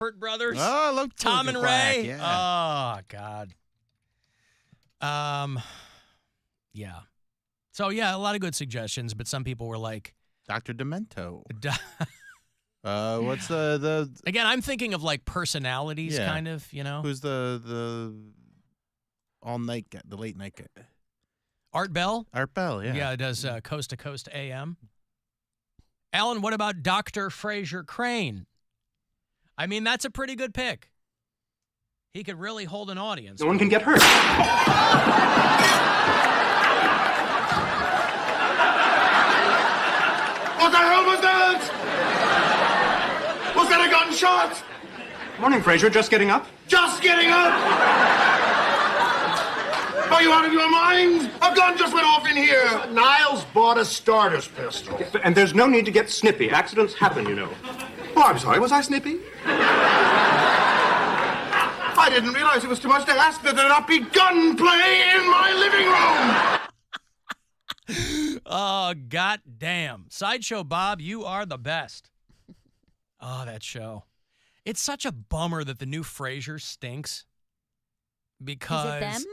Hurt Brothers. Oh, I love Tom and Quack, Ray. yeah. Oh, God. Yeah. So, yeah, a lot of good suggestions, but some people were like... Dr. Demento. What's the... Again, I'm thinking of, like, personalities, kind of, you know? Who's the all-night guy, the late-night guy? Art Bell? Art Bell, yeah. Yeah, it does Coast to Coast AM. Alan, what about Dr. Fraser Crane? I mean, that's a pretty good pick. He could really hold an audience. No one can get hurt. What the hell was that? Was that a gunshot? Morning, Fraser. Just getting up? Just getting up? Are you out of your mind? A gun just went off in here. Niles bought a starter's pistol. And there's no need to get snippy. Accidents happen, you know. Oh, I'm sorry. Was I snippy? I didn't realize it was too much to ask that there not be gunplay in my living room. Oh, goddamn. Sideshow Bob, you are the best. Oh, that show. It's such a bummer that the new Frasier stinks. Because... Is it them?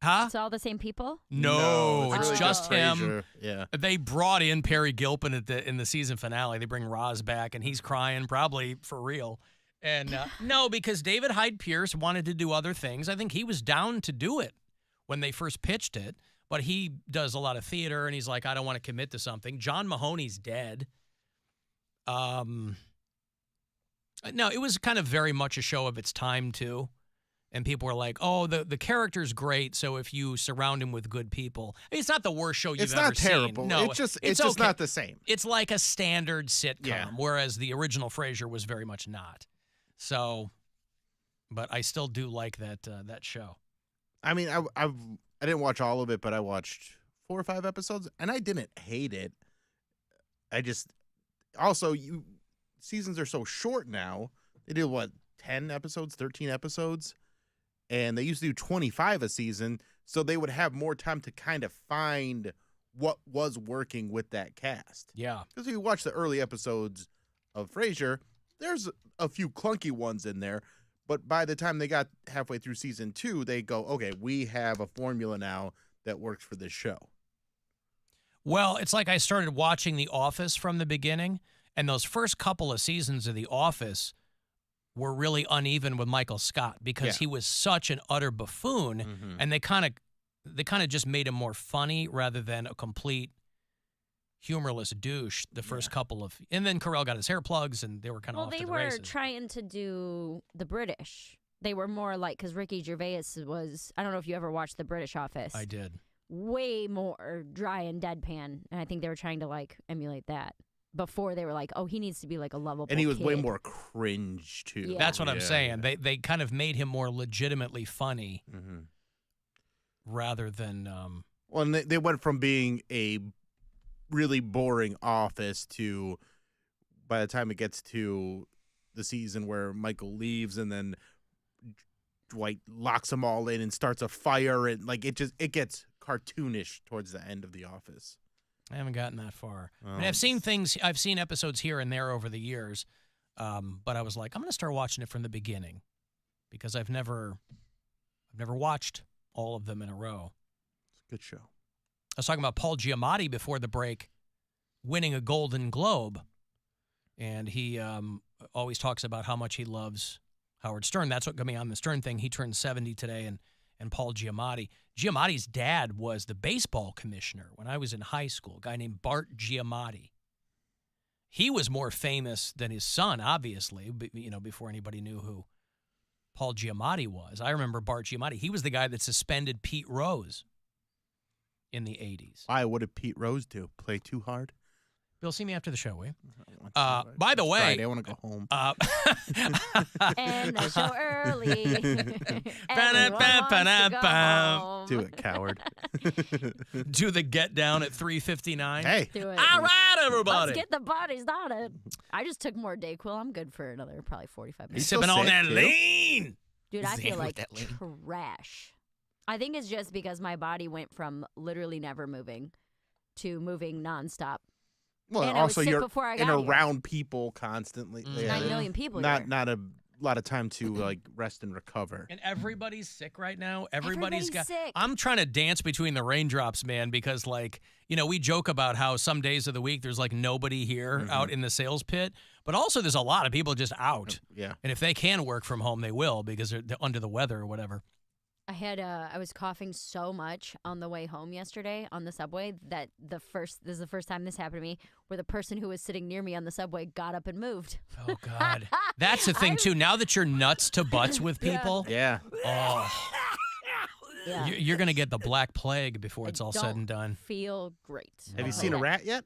Huh? It's all the same people? No, it's really just him. Frasier. Yeah. They brought in Perry Gilpin in the season finale. They bring Roz back, and he's crying, probably for real. And no, because David Hyde Pierce wanted to do other things. I think he was down to do it when they first pitched it, but he does a lot of theater, and he's like, I don't want to commit to something. John Mahoney's dead. No, it was kind of very much a show of its time, too. And people were like, oh, the character's great, so if you surround him with good people. I mean, it's not the worst show you've ever seen. It's not terrible. No, it's just okay. not the same. It's like a standard sitcom, whereas the original Frasier was very much not. So, but I still do like that show. I mean, I didn't watch all of it, but I watched 4 or 5 episodes, and I didn't hate it. I just also seasons are so short now. They do 10 episodes, 13 episodes. And they used to do 25 a season, so they would have more time to kind of find what was working with that cast. Yeah. Because if you watch the early episodes of Frasier, there's a few clunky ones in there, but by the time they got halfway through season 2, they go, okay, we have a formula now that works for this show. Well, it's like I started watching The Office from the beginning, and those first couple of seasons of The Office were really uneven with Michael Scott because he was such an utter buffoon, and they kind of just made him more funny rather than a complete humorless douche the first couple of... And then Carell got his hair plugs, and they were kind of off to the races. Well, they were trying to do the British. They were more like... Because Ricky Gervais was... I don't know if you ever watched The British Office. I did. Way more dry and deadpan, and I think they were trying to, emulate that. Before they were like, oh, he needs to be like a lovable And he was kid. way more cringe, too. Yeah. That's what I'm saying. They kind of made him more legitimately funny rather than... Well, and they went from being a really boring Office to, by the time it gets to the season where Michael leaves and then Dwight locks them all in and starts a fire, and it gets cartoonish towards the end of The Office. I haven't gotten that far. I mean, I've seen episodes here and there over the years, but I was like, I'm going to start watching it from the beginning because I've never watched all of them in a row. It's a good show. I was talking about Paul Giamatti before the break winning a Golden Globe, and he always talks about how much he loves Howard Stern. That's what got me on the Stern thing. He turned 70 today, and Paul Giamatti. Giamatti's dad was the baseball commissioner when I was in high school, a guy named Bart Giamatti. He was more famous than his son, obviously, before anybody knew who Paul Giamatti was. I remember Bart Giamatti. He was the guy that suspended Pete Rose in the 80s. Why? What did Pete Rose do? Play too hard? Bill, see me after the show, will you? By the way... Friday, I want to go home. And the show early. Do it, coward. Do the get down at 3:59. Hey. Do it. All right, everybody. Let's get the bodies started. I just took more Dayquil. I'm good for another probably 45 He's minutes. sipping on that lean. Dude, I feel like that lean. trash. I think it's just because my body went from literally never moving to moving nonstop. Well, and I was also sick you're before I in got here. around people constantly. 9 million people Not here. a lot of time to like rest and recover. And everybody's sick right now. Everybody's sick. I'm trying to dance between the raindrops, man, because we joke about how some days of the week there's like nobody here out in the sales pit, but also there's a lot of people just out. Yeah. And if they can work from home, they will because they're under the weather or whatever. I was coughing so much on the way home yesterday on the subway that this is the first time this happened to me, where the person who was sitting near me on the subway got up and moved. Oh God. That's the thing too. Now that you're nuts to butts with people. Yeah. Oh. Yeah. You're going to get the Black Plague before it's all said and done. Feel great. Have you seen a rat yet?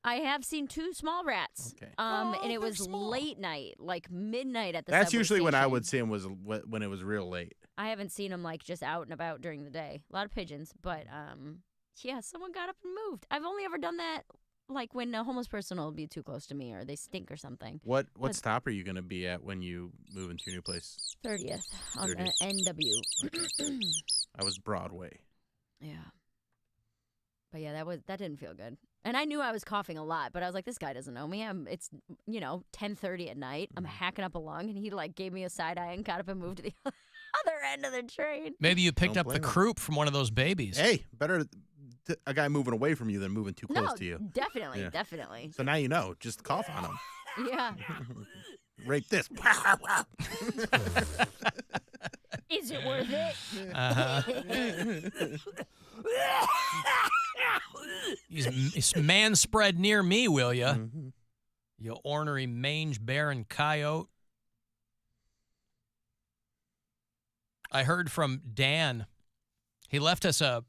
I have seen 2 small rats. Okay. And it was late night, like midnight at the That's subway usually when I station. would see him, was when it was real late. I haven't seen them like just out and about during the day. A lot of pigeons, but yeah, someone got up and moved. I've only ever done that like when a homeless person will be too close to me or they stink or something. What stop are you going to be at when you move into your new place? 30th on 30th. NW. I was Broadway. Yeah. But yeah, that didn't feel good. And I knew I was coughing a lot, but I was like, this guy doesn't know me. It's 10:30 at night. I'm hacking up a lung, and he like gave me a side eye and got up and moved to the other end of the train. Maybe you picked Don't up the blame him. croup from one of those babies. Hey, better a guy moving away from you than moving too close No, to you. definitely, Yeah. definitely. So now you know. Just cough on him. Yeah. Rate this. Is it worth it? He's man spread near me, will ya? You ornery mange bear and coyote. I heard from Dan. He left us a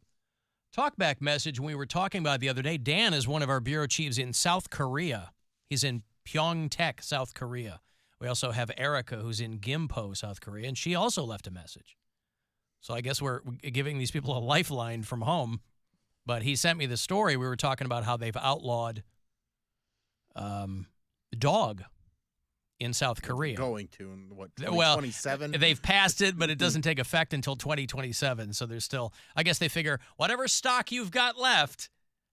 talkback message when we were talking about it the other day. Dan is one of our bureau chiefs in South Korea. He's in Pyeongtaek, South Korea. We also have Erica, who's in Gimpo, South Korea, and she also left a message. So I guess we're giving these people a lifeline from home. But he sent me the story. We were talking about how they've outlawed dog in South Korea. Going to in what? Well, 2027. They've passed it, but it doesn't take effect until 2027. So there's still, I guess they figure whatever stock you've got left,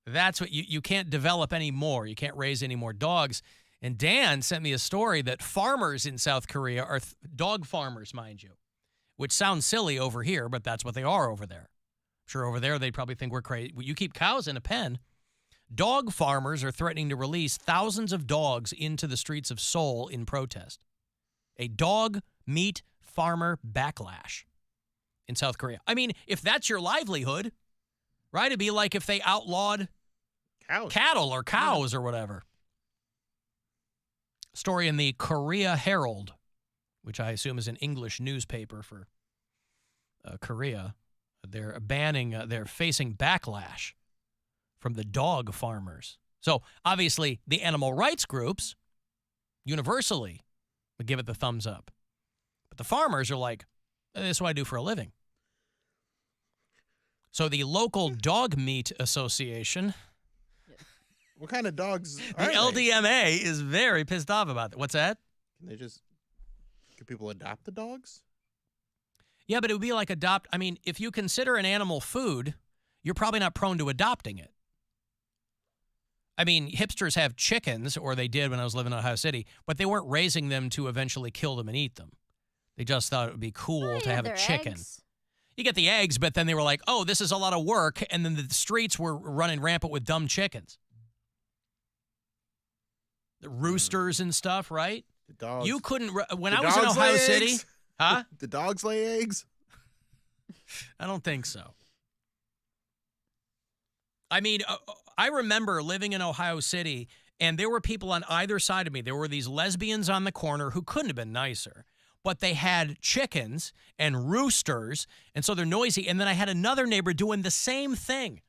that's what you can't develop any more. You can't raise any more dogs. And Dan sent me a story that farmers in South Korea are dog farmers, mind you, which sounds silly over here, but that's what they are over there. I'm sure over there they'd probably think we're crazy. You keep cows in a pen. Dog farmers are threatening to release thousands of dogs into the streets of Seoul in protest. A dog meat farmer backlash in South Korea. I mean, if that's your livelihood, right? It'd be like if they outlawed cattle or cows or whatever. Story in the Korea Herald, which I assume is an English newspaper for Korea. They're facing backlash from the dog farmers. So obviously the animal rights groups universally would give it the thumbs up. But the farmers are like, this is what I do for a living. So the local dog meat association, What kind of dogs the are they? LDMA, is very pissed off about that. What's that? Can people adopt the dogs? Yeah, but it would be like if you consider an animal food, you're probably not prone to adopting it. I mean, hipsters have chickens, or they did when I was living in Ohio City, but they weren't raising them to eventually kill them and eat them. They just thought it would be cool to have a chicken. Eggs. You get the eggs, but then they were like, oh, this is a lot of work, and then the streets were running rampant with dumb chickens. The roosters and stuff, right? The dogs. You couldn't, when The I was in dogs Ohio lay City, eggs? huh? The dogs lay eggs? I don't think so. I mean, I remember living in Ohio City, and there were people on either side of me. There were these lesbians on the corner who couldn't have been nicer, but they had chickens and roosters, and so they're noisy. And then I had another neighbor doing the same thing.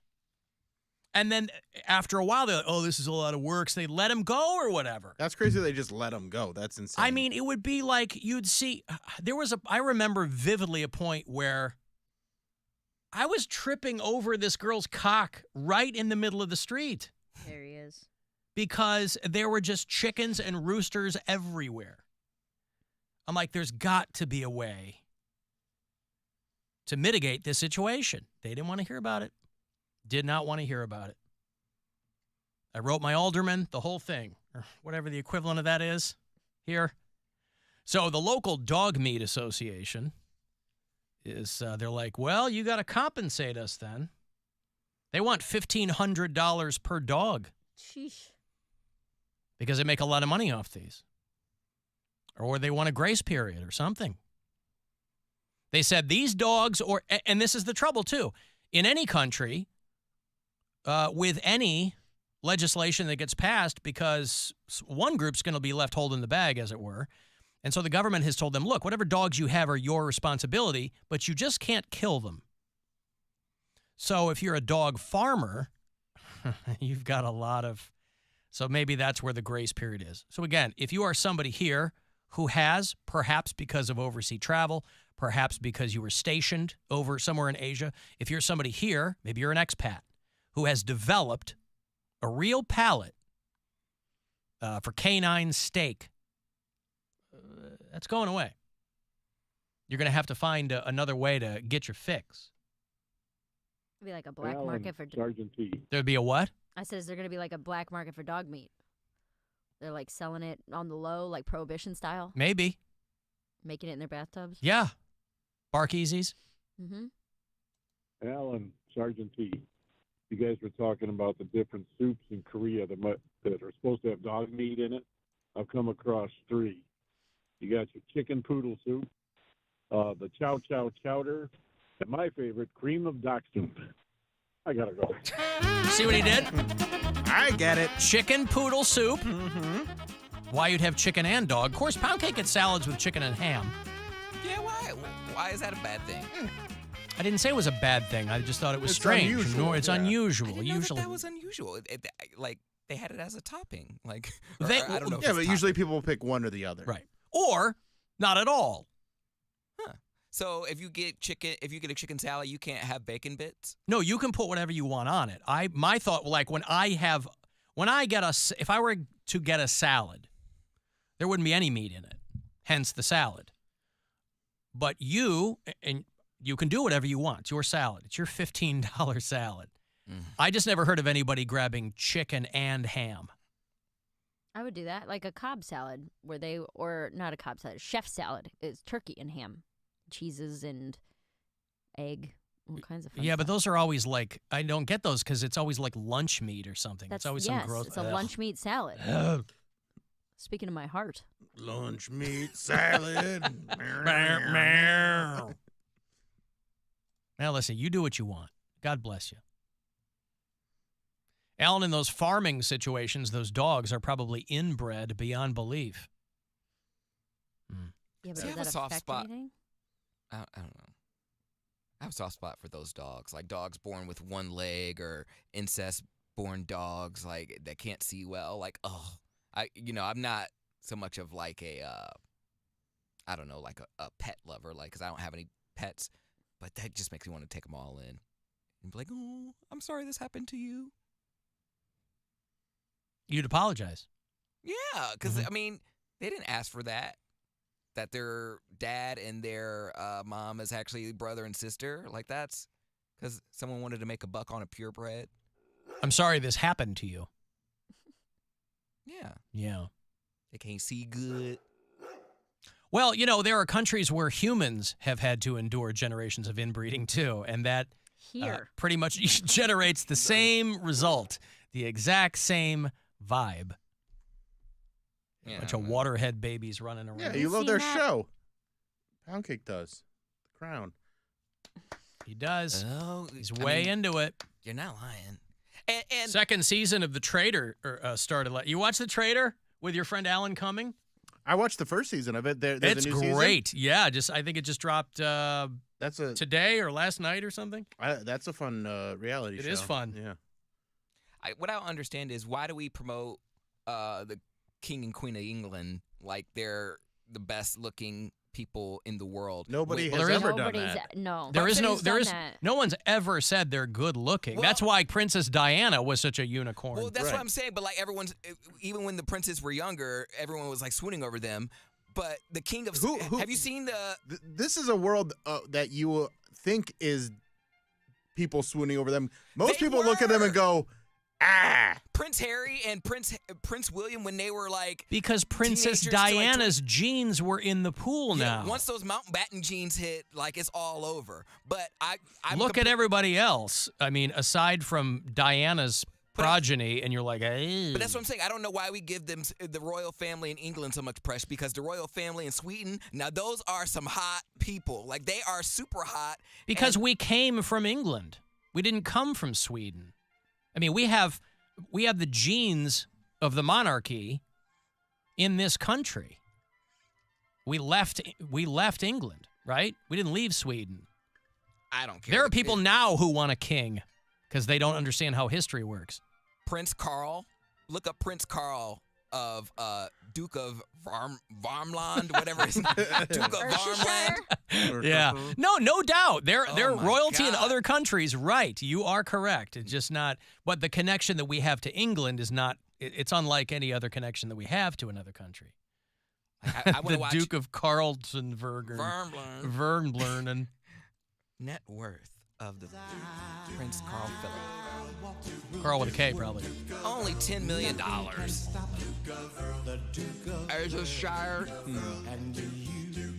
And then after a while, they're like, oh, this is a lot of work, so they let him go or whatever. That's crazy they just let them go. That's insane. I mean, it would be like you'd see, I remember vividly a point where I was tripping over this girl's cock right in the middle of the street There he is. because there were just chickens and roosters everywhere. I'm like, there's got to be a way to mitigate this situation. They didn't want to hear about it. Did not want to hear about it. I wrote my alderman, the whole thing, or whatever the equivalent of that is here. So the local dog meat association is, they're like, well, you got to compensate us then. They want $1,500 per dog. Sheesh. Because they make a lot of money off these. Or they want a grace period or something. They said these dogs, and this is the trouble too, in any country, with any legislation that gets passed, because one group's going to be left holding the bag, as it were. And so the government has told them, look, whatever dogs you have are your responsibility, but you just can't kill them. So if you're a dog farmer, you've got a lot of, so maybe that's where the grace period is. So again, if you are somebody here who has, perhaps because of overseas travel, perhaps because you were stationed over somewhere in Asia, if you're somebody here, maybe you're an expat, who has developed a real palate for canine steak, that's going away. You're going to have to find another way to get your fix. It'd be like a black market for... Sergeant T. There'd be a what? I said, is there going to be like a black market for dog meat? They're like selling it on the low, like Prohibition style? Maybe. Making it in their bathtubs? Yeah. Barkeasies. Mm-hmm. Alan, Sergeant T. You guys were talking about the different soups in Korea that are supposed to have dog meat in it. I've come across 3. You got your chicken poodle soup, the chow chow chowder, and my favorite, cream of duck soup. I gotta go. See what he did? I get it. Chicken poodle soup. Mm-hmm. Why you'd have chicken and dog. Of course, Poundcake gets salads with chicken and ham. Yeah, why? Why is that a bad thing? I didn't say it was a bad thing. I just thought it was It's strange. unusual, No, it's yeah. unusual. I didn't know Usually, that was unusual. Like they had it as a topping. Like They- I don't know. If Yeah, it's but usually topping. people pick one or the other. right. Or not at all. So if you get a chicken salad, you can't have bacon bits. No, you can put whatever you want on it. My thought, like if I were to get a salad, there wouldn't be any meat in it. Hence the salad. But you can do whatever you want. It's your salad. It's your $15 salad. I just never heard of anybody grabbing chicken and ham. I would do that. Like a Cobb salad, or not a Cobb salad, chef salad is turkey and ham, cheeses and egg, all kinds of fun Yeah, but stuff. those are always like, I don't get those because it's always like lunch meat or something. It's always some gross. It's a lunch meat salad. Speaking of my heart. Lunch meat salad. Now listen, you do what you want. God bless you. Alan, in those farming situations, those dogs are probably inbred beyond belief. Yeah, but See, I does have a that soft affect spot. anything? I don't know. I have a soft spot for those dogs, like dogs born with one leg or incest-born dogs, like that can't see well. Like, I'm not so much of like like a pet lover, like, because I don't have any pets, but that just makes me want to take them all in and be like, oh, I'm sorry this happened to you. You'd apologize. Yeah, because I mean, they didn't ask for that. That their dad and their mom is actually brother and sister. Like that's because someone wanted to make a buck on a purebred. I'm sorry this happened to you. Yeah, Yeah. they can't see good. Well, there are countries where humans have had to endure generations of inbreeding too, and that Here. pretty much generates the same result, the exact same vibe. Yeah, Bunch of waterhead babies running around. Yeah, you you love seen their that? show. Poundcake does. The Crown. He does. Oh, He's I way mean, into it. You're not lying. And Second season of The Trader started. You watch The Trader with your friend Alan Cumming? I watched the first season of it. There's It's a new season. great. Yeah, I think it just dropped That's a today or last night or something. that's a fun reality show. It is fun. Yeah. what I don't understand is why do we promote the King and Queen of England like they're the best looking people in the world? Nobody Well, has there is- ever done Nobody's that. No. There is no, Nobody's there done is that. no one's ever said they're good looking. Well- That's why Princess Diana was such a unicorn. Well, that's Right. what I'm saying. But like even when the princes were younger, everyone was like swooning over them. But the King of Who- have you seen the? This is a world that you will think is people swooning over them. Most They people look at them and were. go, Prince Harry and Prince William, when they were like Because Princess teenagers to, like, Diana's jeans were in the pool now. Once those Mountbatten jeans hit, like it's all over. But I Look at everybody else. I mean, aside from Diana's progeny, and you're like, hey. But that's what I'm saying. I don't know why we give them the royal family in England so much press, because the royal family in Sweden, now those are some hot people. Like, they are super hot. Because we came from England. We didn't come from Sweden. I mean, we have the genes of the monarchy in this country. We left England, right? We didn't leave Sweden. I don't care. There are people now who want a king because they don't understand how history works. Prince Carl. Look up Prince Carl of Duke of Varmland, whatever his name. Duke of Varmland. Yeah. No doubt. They're my royalty in God. other countries, right. You are correct. It's just not, but the connection that we have to England is not, it's unlike any other connection that we have to another country. I The watch Duke of Carlsonberg. Varmland. and Net worth of the Prince Carl Philip. Carl with a K, probably. Only $10 million. Ayrshire. And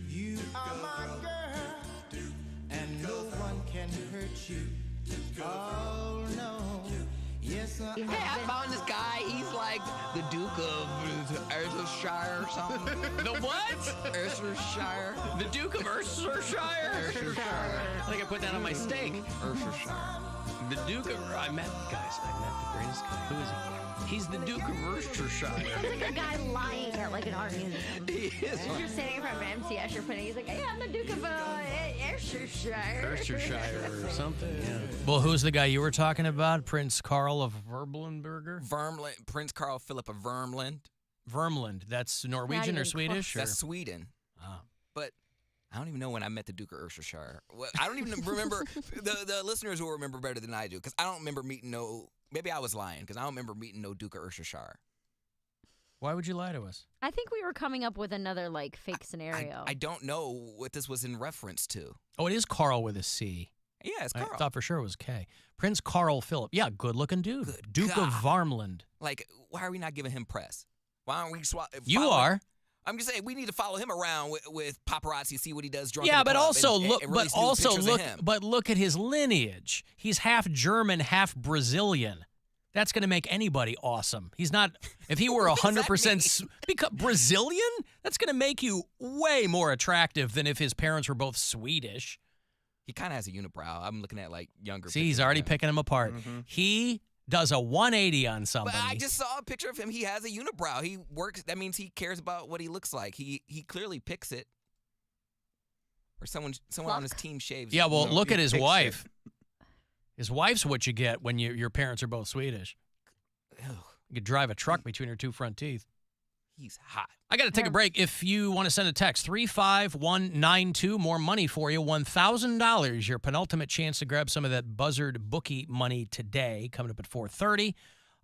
you are my girl, and no one can hurt you. Oh no, yes I. Hey, I found this guy. He's like the Duke of Ayrshire or something. The what? Ayrshire. The Duke of Ayrshire? I think I put that on my steak. Ayrshire. The Duke of... I met the greatest guy. Who is he? He's the Duke of Ayrshire. Sounds like a guy lying at like an art museum. He is. You're sitting in front of an MC Escher putting. He's like, "Hey, I'm the Duke of Ayrshire." Ayrshire or something, yeah. Well, who's the guy you were talking about? Prince Carl of Verblenberger? Prince Carl Philip of Vermland. Vermland. That's Norwegian even or Swedish? Or? That's Sweden. Oh. But I don't even know when I met the Duke of Ayrshire. Well, I don't even remember. The listeners will remember better than I do, because I don't remember meeting no. Maybe I was lying, because I don't remember meeting no Duke of Ayrshire. Why would you lie to us? I think we were coming up with another like fake scenario. I don't know what this was in reference to. Oh, it is Carl with a C. Yeah, it's Carl. I thought for sure it was K. Prince Carl Philip. Yeah, good-looking dude. Good Duke God. of Varmland. Like, why are we not giving him press? Why aren't we You are. I'm just saying we need to follow him around with paparazzi, see what he does drunk. Yeah, in the but club also and look, release new pictures of him. but look at his lineage. He's half German, half Brazilian. That's going to make anybody awesome. He's not. If he were 100% Brazilian, that's going to make you way more attractive than if his parents were both Swedish. He kind of has a unibrow. I'm looking at like younger. See, he's pictures of already him. picking him apart. Mhm. He does a 180 on But somebody. I just saw a picture of him. He has a unibrow. He works. That means he cares about what he looks like. He clearly picks it. Or someone on his team shaves. Yeah, it. well, No, look he at his picks wife. His wife's what you get when your parents are both Swedish. Ugh, You could drive a truck between your two front teeth. he's hot. I got to take a break. If you want to send a text, 35192, more money for you, $1,000, your penultimate chance to grab some of that Buzzard bookie money today, coming up at 4:30.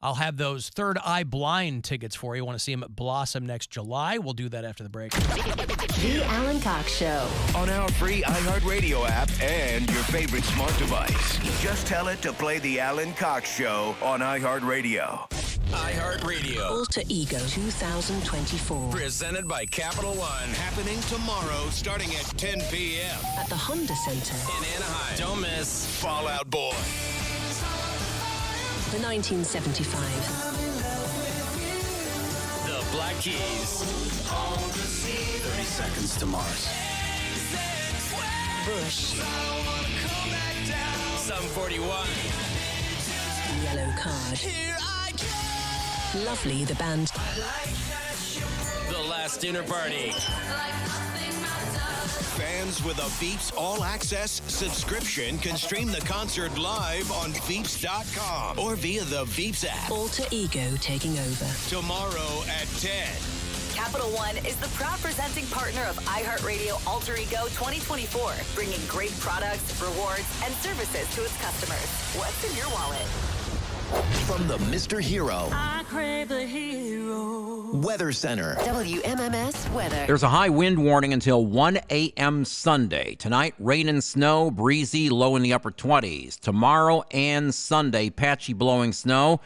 I'll have those Third Eye Blind tickets for you. Want to see them at Blossom next July? We'll do that after the break. The Alan Cox Show. On our free iHeartRadio app and your favorite smart device. Just tell it to play The Alan Cox Show on iHeartRadio. iHeartRadio. Alter Ego 2024. Presented by Capital One. Happening tomorrow starting at 10 p.m. At the Honda Center. in Anaheim. Don't miss Fall Out Boy. The 1975. The Black Keys. 30 Seconds to Mars. Bush. Sum 41. Yellow Card. Lovely, the band. The Last Dinner Party. Fans with a Veeps All Access subscription can stream the concert live on Veeps.com or via the Veeps app. Alter Ego taking over. Tomorrow at 10. Capital One is the proud presenting partner of iHeartRadio Alter Ego 2024, bringing great products, rewards, and services to its customers. What's in your wallet? From the Mr. Hero I crave the hero. Weather Center. WMMS weather. There's a high wind warning until 1 a.m. Sunday. Tonight, rain and snow, breezy, low in the upper 20s. Tomorrow and Sunday, patchy blowing snow.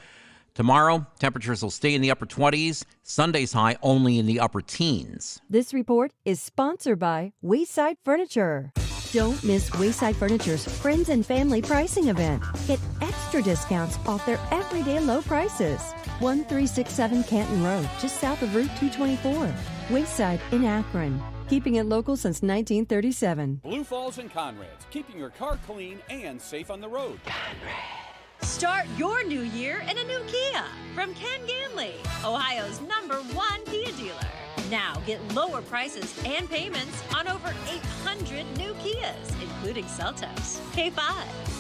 Tomorrow, temperatures will stay in the upper 20s. Sunday's high only in the upper teens. This report is sponsored by Wayside Furniture. Don't miss Wayside Furniture's Friends and Family Pricing Event. Get extra discounts off their everyday low prices. 1367 Canton Road, just south of Route 224. Wayside in Akron. Keeping it local since 1937. Blue Falls and Conrad's, keeping your car clean and safe on the road. Start your new year in a new Kia from Ken Ganley, Ohio's #1 Kia dealer. Now get lower prices and payments on over 800 new Kias, including Seltos, K5,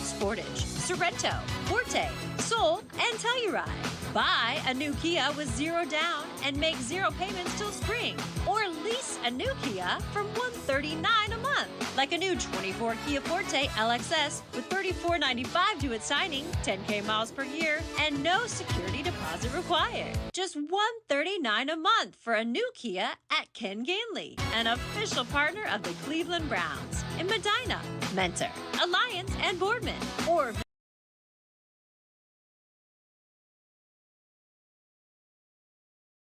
Sportage, Sorrento, Forte, Soul, and Telluride. Buy a new Kia with 0 down and make 0 payments till spring. Or lease a new Kia from $139 a month. Like a new 24 Kia Forte LXS with $34.95 due at signing, 10K miles per year, and no security deposit required. Just $139 a month for a new Kia at Ken Ganley, an official partner of the Cleveland Browns in Medina, Mentor, Alliance, and Boardman. Or